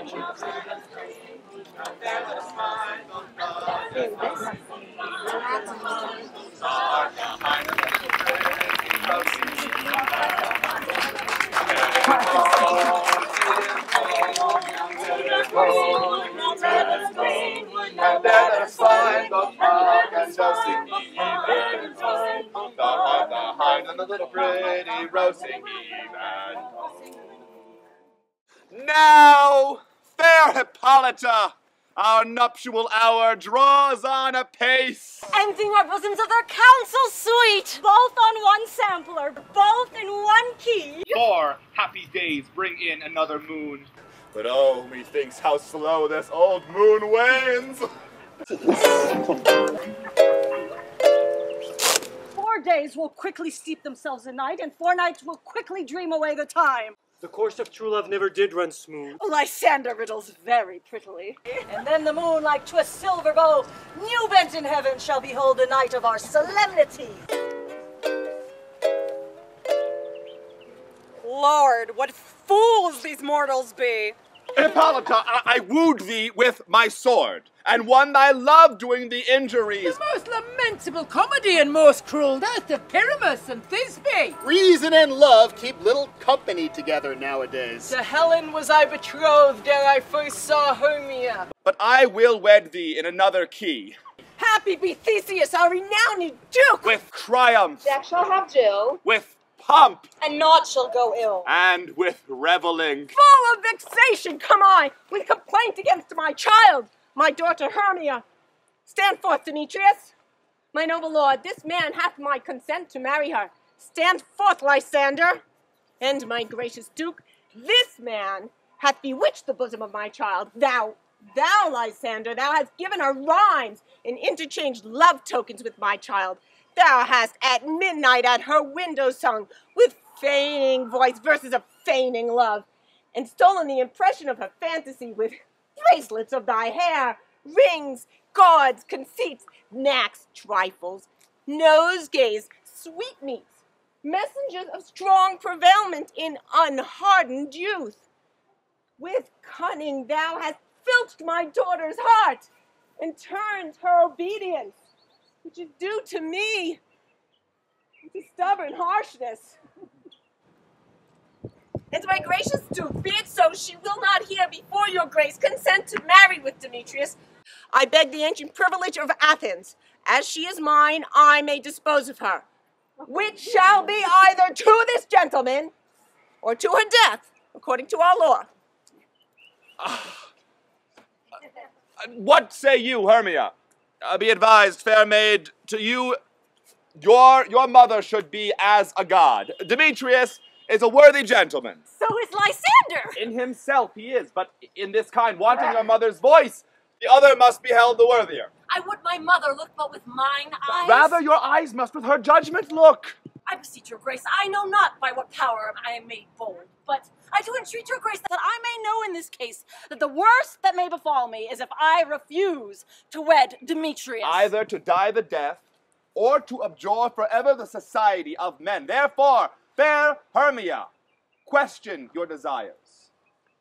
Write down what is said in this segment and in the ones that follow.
And then it's fine, the fog and dusting the hind and the little pretty roasting Now, fair Hippolyta, our nuptial hour draws on apace. Emptying our bosoms of their counsel sweet, both on one sampler, both in one key. 4 happy days bring in another moon. But oh, methinks how slow this old moon wanes. 4 days will quickly steep themselves in night, and 4 nights will quickly dream away the time. The course of true love never did run smooth. Lysander riddles very prettily. And then the moon, like to a silver bow, new bent in heaven, shall behold the night of our solemnity. Lord, what fools these mortals be! Hippolyta, I wooed thee with my sword, and won thy love doing thee injuries. The most lamentable comedy and most cruel death of Pyramus and Thisbe. Reason and love keep little company together nowadays. To Helen was I betrothed ere I first saw Hermia. But I will wed thee in another key. Happy be Theseus, our renowned duke! With triumph. Jack shall have Jill. With pomp. And naught shall go ill. And with reveling. Full of vexation come I, with complaint against my child, my daughter Hermia. Stand forth, Demetrius. My noble lord, this man hath my consent to marry her. Stand forth, Lysander. And my gracious duke, this man hath bewitched the bosom of my child. Thou, Lysander, thou hast given her rhymes and interchanged love tokens with my child. Thou hast at midnight at her window sung with feigning voice verses of feigning love, and stolen the impression of her fantasy with bracelets of thy hair, rings, gauds, conceits, knacks, trifles, nosegays, sweetmeats, messengers of strong prevailment in unhardened youth. With cunning thou hast filched my daughter's heart, and turned her obedience, which is due to me, into stubborn harshness. And my gracious duke, be it so, she will not hear before your grace consent to marry with Demetrius. I beg the ancient privilege of Athens. As she is mine, I may dispose of her, which shall be either to this gentleman or to her death, according to our law. What say you, Hermia? Be advised, fair maid, to you, your mother should be as a god. Demetrius is a worthy gentleman. So is Lysander. In himself he is, but in this kind, wanting your mother's voice, the other must be held the worthier. I would my mother look but with mine eyes. Rather your eyes must with her judgment look. I beseech your grace, I know not by what power I am made bold, but I do entreat your grace that I may know in this case that the worst that may befall me is if I refuse to wed Demetrius. Either to die the death, or to abjure forever the society of men. Therefore, fair Hermia, question your desires.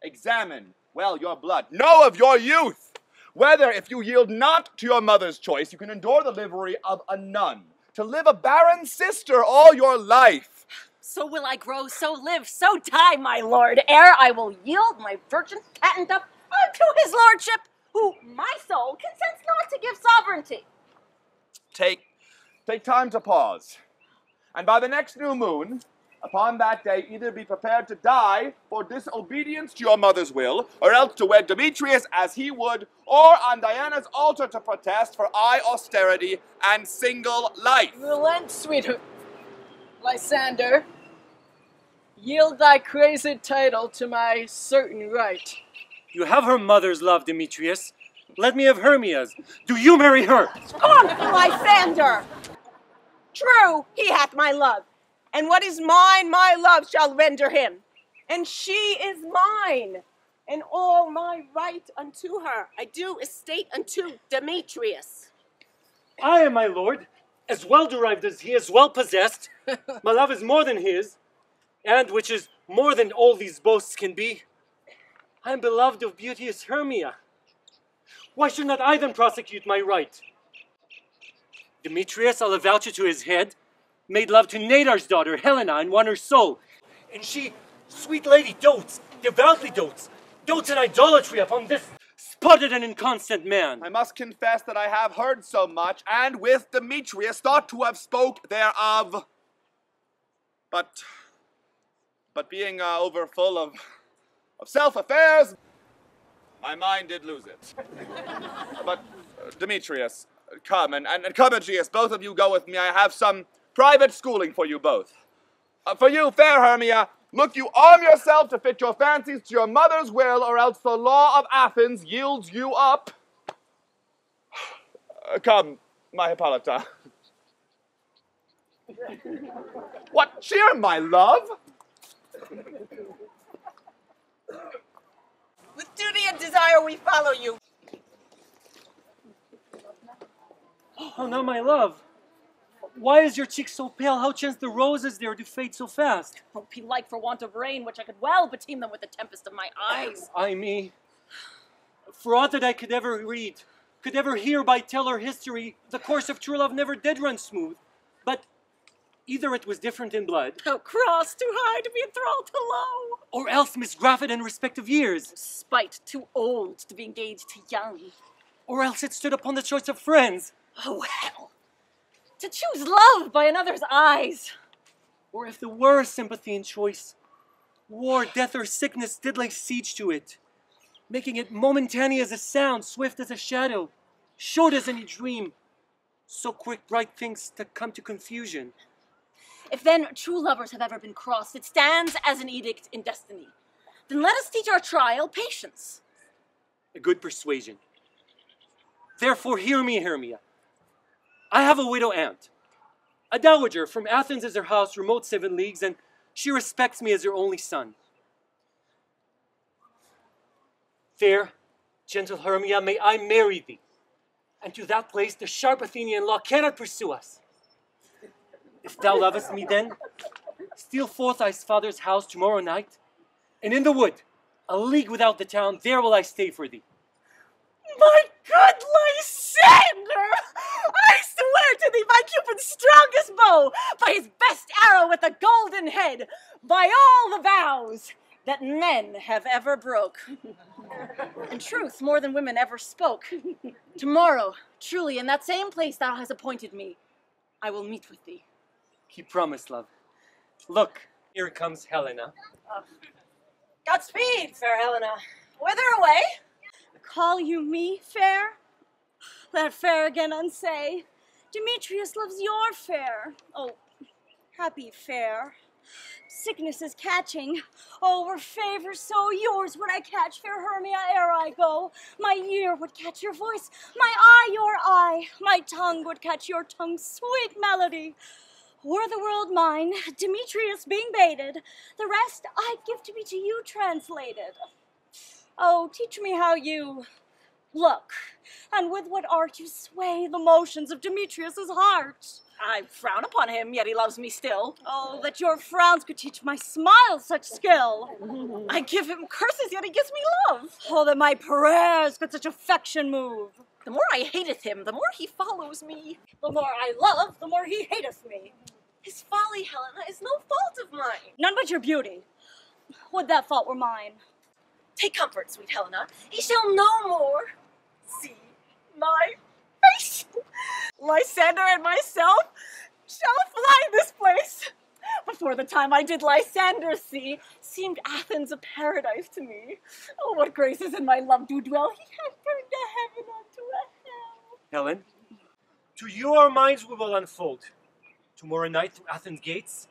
Examine well your blood. Know of your youth, whether if you yield not to your mother's choice, you can endure the livery of a nun, to live a barren sister all your life. So will I grow, so live, so die, my lord, ere I will yield my virgin patent up unto his lordship, who my soul consents not to give sovereignty. Take time to pause, and by the next new moon, upon that day, either be prepared to die for disobedience to your mother's will, or else to wed Demetrius as he would, or on Diana's altar to protest for austerity and single life. Relent, sweetheart. Lysander, yield thy crazed title to my certain right. You have her mother's love, Demetrius. Let me have Hermia's. Do you marry her? Scorn, Lysander! True, he hath my love, and what is mine, my love shall render him. And she is mine, and all my right unto her I do estate unto Demetrius. I am my lord, as well derived as he is well possessed. My love is more than his, and which is more than all these boasts can be. I am beloved of beauteous Hermia. Why should not I then prosecute my right? Demetrius, I'll avouch it to his head, made love to Nadar's daughter, Helena, and won her soul. And she, sweet lady, dotes, devoutly dotes in idolatry upon this spotted and inconstant man. I must confess that I have heard so much, and with Demetrius thought to have spoke thereof. But being over full of self-affairs, my mind did lose it. But Demetrius, come, and come, Egeus, both of you go with me. I have some private schooling for you both. For you, fair Hermia, look you arm yourself to fit your fancies to your mother's will, or else the law of Athens yields you up. Come, my Hippolyta. What cheer, my love? With duty and desire we follow you. Oh, now my love. Why is your cheek so pale? How chance the roses there do fade so fast? Won't be like for want of rain, which I could well beteem them with the tempest of my eyes. Ay me. For aught that I could ever read, could ever hear by tell or history, the course of true love never did run smooth. But either it was different in blood, How cross too high to be enthralled to low, or else misgrafted in respect of years, spite too old to be engaged to young. or else it stood upon the choice of friends, Oh hell! To choose love by another's eyes. or if there were sympathy in choice, war, death, or sickness did lay siege to it, making it momentary as a sound, swift as a shadow, short as any dream, so quick bright things to come to confusion. If then true lovers have ever been crossed, it stands as an edict in destiny. Then let us teach our trial patience. A good persuasion. Therefore hear me, Hermia. I have a widow aunt, a dowager from Athens is her house, remote 7 leagues, and she respects me as her only son. Fair, gentle Hermia, may I marry thee, and to that place the sharp Athenian law cannot pursue us. If thou lovest me then, steal forth thy father's house tomorrow night, and in the wood, a league without the town, there will I stay for thee. My good Lysander! I swear to thee by Cupid's strongest bow, by his best arrow with a golden head, by all the vows that men have ever broke. In truth, more than women ever spoke. Tomorrow, truly, in that same place thou hast appointed me, I will meet with thee. Keep promise, love. Look, here comes Helena. Godspeed, fair Helena. Whither away? Call you me fair? Let fair again unsay. Demetrius loves your fair. Oh, happy fair. Sickness is catching. Oh, were favor so yours would I catch, fair Hermia, ere I go. My ear would catch your voice, my eye your eye, my tongue would catch your tongue's sweet melody. Were the world mine, Demetrius being baited, the rest I'd give to be to you translated. Oh, teach me how you look, and with what art you sway the motions of Demetrius's heart. I frown upon him, yet he loves me still. Oh, that your frowns could teach my smile such skill. I give him curses, yet he gives me love. Oh, that my prayers could such affection move. The more I hateth him, the more he follows me. The more I love, the more he hateth me. His folly, Helena, is no fault of mine. None but your beauty. Would that fault were mine. Take comfort, sweet Helena. He shall no more see my face. Lysander and myself shall fly this place. Before the time I did Lysander see, seemed Athens a paradise to me. Oh, what graces in my love do dwell. He hath turned a heaven unto a hell. Helen, to you our minds we will unfold. Tomorrow night through Athens' gates,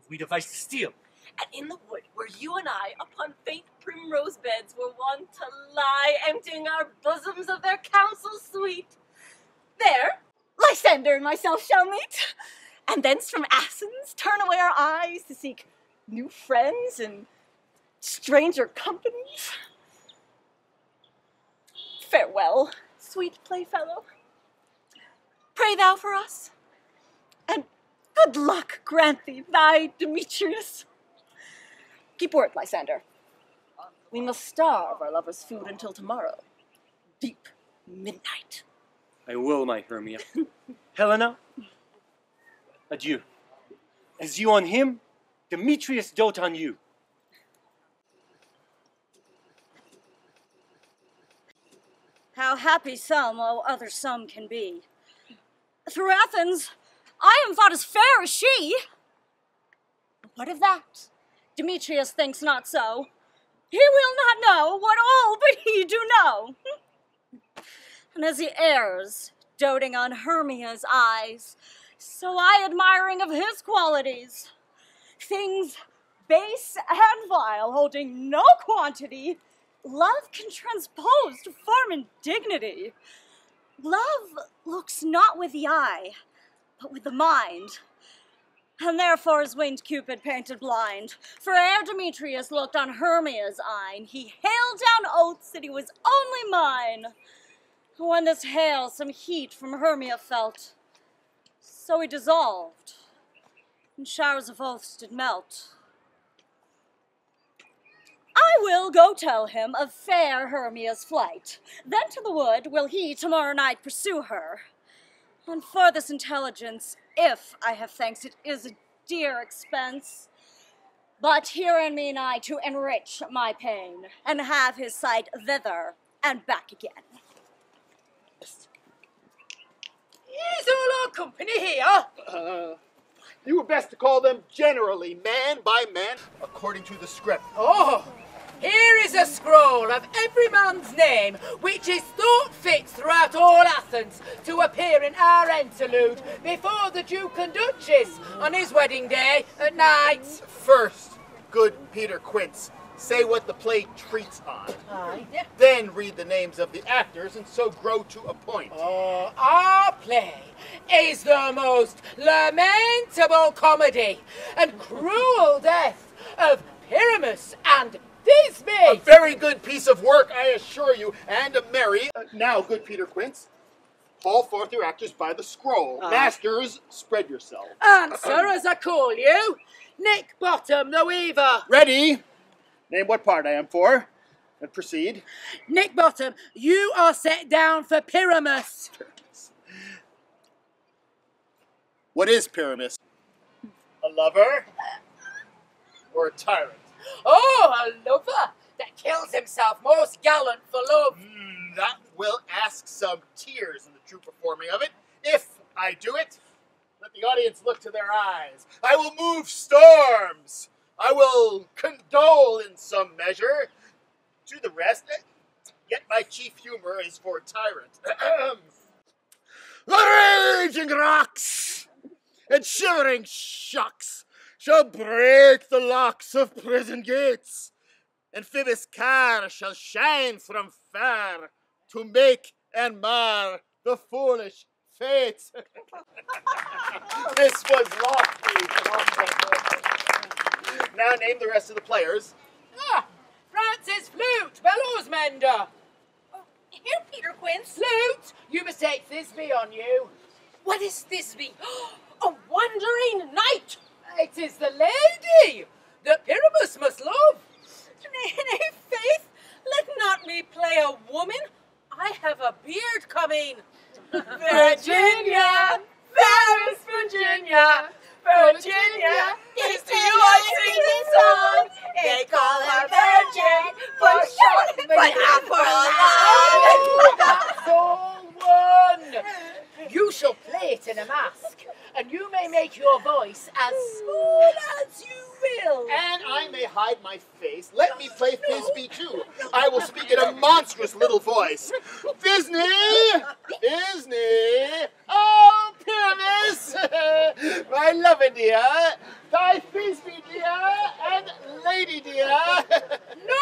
we devise to steal. And in the wood where you and I upon faint primrose beds were wont to lie, emptying our bosoms of their counsel sweet. There, Lysander and myself shall meet, and thence from Athens turn away our eyes to seek new friends and stranger companies. Farewell, sweet playfellow. Pray thou for us, and good luck grant thee, thy Demetrius. Keep word, Lysander. We must starve our lovers' food until tomorrow. Deep midnight. I will, my Hermia. Helena, adieu. As you on him, Demetrius dote on you. How happy some, oh other some can be. Through Athens, I am thought as fair as she. What of that? Demetrius thinks not so. He will not know what all but he do know. And as he errs, doting on Hermia's eyes, so I admiring of his qualities. Things base and vile, holding no quantity, love can transpose to form and dignity. Love looks not with the eye, but with the mind. And therefore is winged Cupid painted blind. For ere Demetrius looked on Hermia's eyne, he hailed down oaths that he was only mine. When this hail some heat from Hermia felt, so he dissolved, and showers of oaths did melt. I will go tell him of fair Hermia's flight. Then to the wood will he tomorrow night pursue her. And for this intelligence, if I have thanks, it is a dear expense. But herein mean I to enrich my pain, and have his sight thither and back again. Is all our company here? You were best to call them generally, man by man, according to the script. Oh, here is a scroll of every man's name, which is thought fit throughout all Athens to appear in our interlude before the Duke and Duchess on his wedding day at night. First, good Peter Quince, say what the play treats on. Aye. Then read the names of the actors, and so grow to a point. Oh, our play is the most lamentable comedy and cruel death of Pyramus and Thisbe. A very good piece of work, I assure you, and a merry. Now, good Peter Quince, call forth your actors by the scroll. Masters, spread yourself. Answer as I call you, Nick Bottom the Weaver. Ready? Name what part I am for, and proceed. Nick Bottom, you are set down for Pyramus. What is Pyramus? A lover? Or a tyrant? Oh, a lover that kills himself most gallant for love. That will ask some tears in the true performing of it. If I do it, let the audience look to their eyes. I will move storms. I will condole in some measure. To the rest, yet my chief humor is for tyrant. The raging rocks and shivering shocks shall break the locks of prison gates, and Phoebus' car shall shine from far to make and mar the foolish fates. This was lofty. Now name the rest of the players. Francis Flute, bellows-mender. Here, Peter Quince. Flute, you must take Thisbe on you. What is Thisbe? A wandering knight. It is the lady that Pyramus must love. Nay, faith, let not me play a woman. I have a beard coming. Virginia, fairest Virginia, Virginia, is to you I sing this song. They call her Virgin for short, but not for long. That's all one. You shall play it in a mask, and you may make your voice as small as you will. And I may hide my face. Let me play Thisbe too. I will speak in a monstrous little voice. Thisbe! Thisbe! Oh, Pyramus! My lover dear, thy Thisbe dear, and lady dear. No,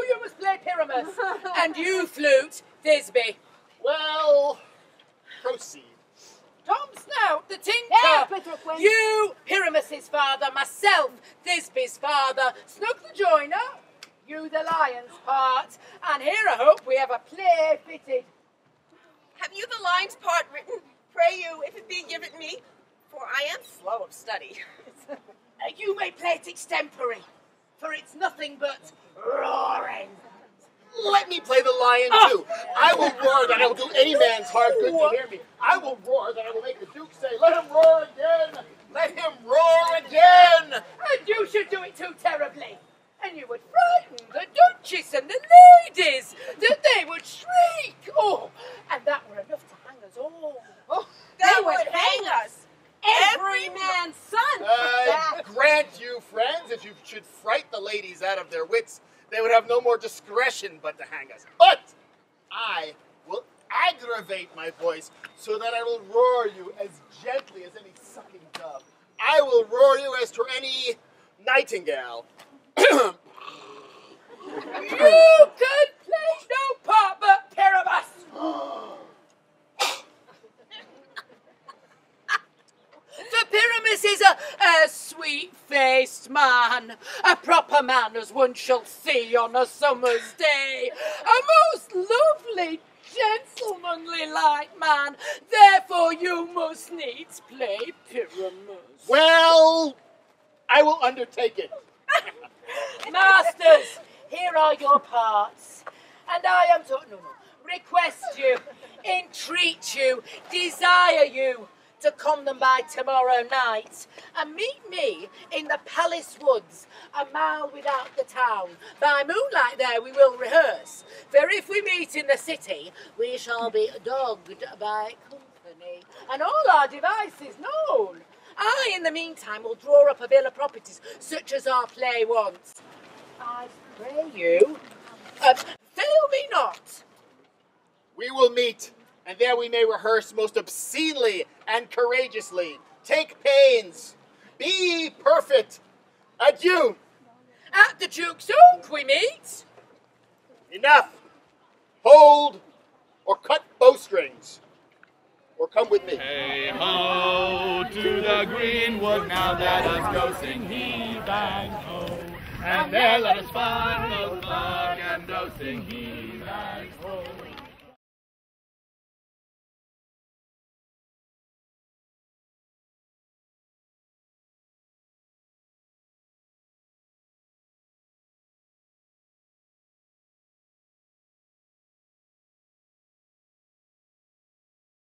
you must play Pyramus. And you, Flute, Thisbe. Well, proceed. Tom Snout, the tinker. You, Pyramus's father, myself, Thisbe's father, Snook the joiner, you the lion's part, and here I hope we have a play fitted. Have you the lion's part written? Pray you, if it be given me, for I am slow of study. You may play it extempore, for it's nothing but roaring. Let me play the lion too. I will roar that I will do any man's heart good to hear me. I will roar that I will make the Duke say, "Let him roar again! Let him roar again!" And you should do it too terribly. And you would frighten the Duchess and the ladies, that they would shriek. Oh, and that were enough to hang us all. Oh, they would hang us. Every man's son. Grant you, friends, if you should fright the ladies out of their wits, they would have no more discretion but to hang us. But I will aggravate my voice so that I will roar you as gently as any sucking dove. I will roar you as to any nightingale. You could play no part but Pyramus. For Pyramus is a sweet-faced man, a proper man as one shall see on a summer's day, a most lovely, gentlemanly-like man. Therefore you must needs play Pyramus. Well, I will undertake it. Masters, here are your parts, and I am to request you, entreat you, desire you to come them by tomorrow night and meet me in the palace woods, a mile without the town. By moonlight there we will rehearse, for if we meet in the city, we shall be dogged by company, and all our devices known. I, in the meantime, will draw up a bill of properties, such as our play wants. I pray you, fail me not. We will meet, and there we may rehearse most obscenely and courageously. Take pains. Be perfect. Adieu. At the Duke's Oak we meet. Enough. Hold or cut bowstrings. Or come with me. Hey ho, to the greenwood, now let us go sing heave and ho. And there let us find the clock and go sing heave and ho.